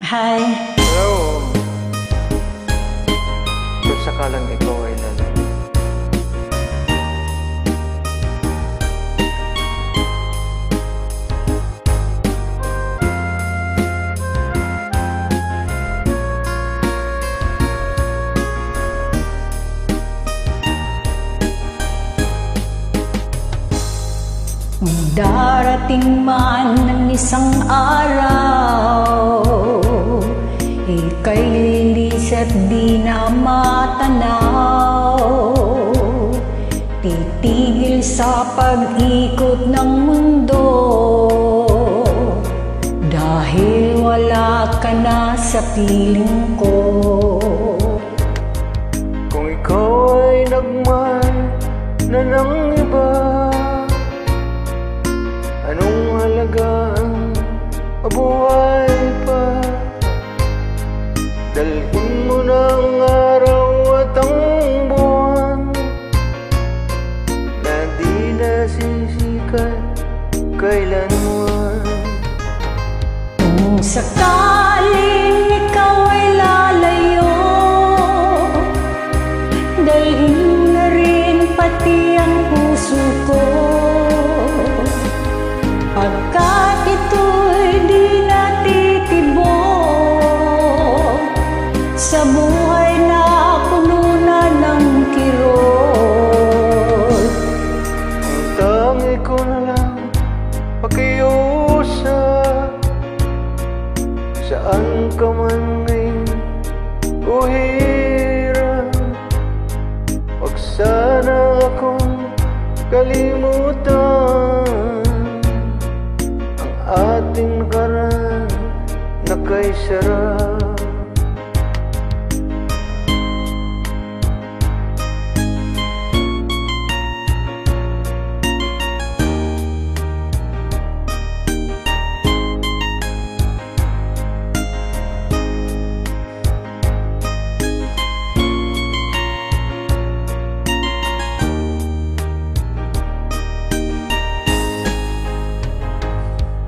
Hi. Hello. Kung sakalang ikaw ay lalaki, darating man ng isang araw, ika'y lilis at di na matanaw. Titigil sa pag-ikot ng mundo, dahil wala ka na sa piling ko. kung ikaw ay nagmahal na ng iba, anong halaga ang mabuhay pa? Dalhin mo na ang araw at ang buwan na di nasisikat kailanman. Kung sakaling ikaw ay lalayo, dalhin na rin pati ang puso ko. Pagkat ito'y di natitibok sa buhay na puno na ng kirot. Ang tangi ko na lang pakiusap, saan ka man ngayon o hirap, huwag sana akong kalimutan ang ating nakaraan na kay sarap.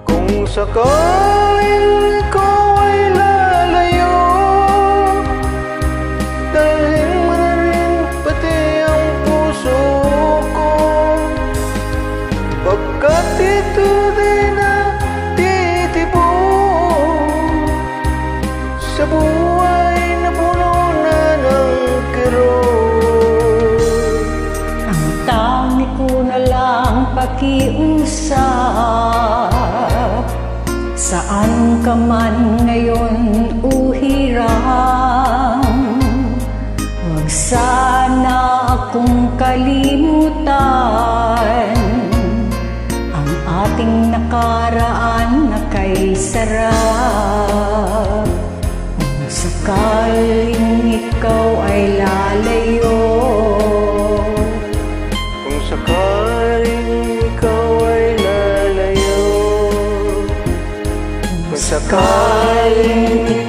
Kung sakaling ikaw ay lalayo, dalhin mo na rin pati ang puso ko. Pagkat ito di natitibok sa buhay na puno na ng kirot. Ang tangi ko na lang pakiusap, saan ka man ngayon uhirang, huwag sana akong kalimutan ang ating nakaraan na kay sarap. Kung sakaling ikaw ay lalayo, Kung sakaling ikaw ay lalayo, kung sakaling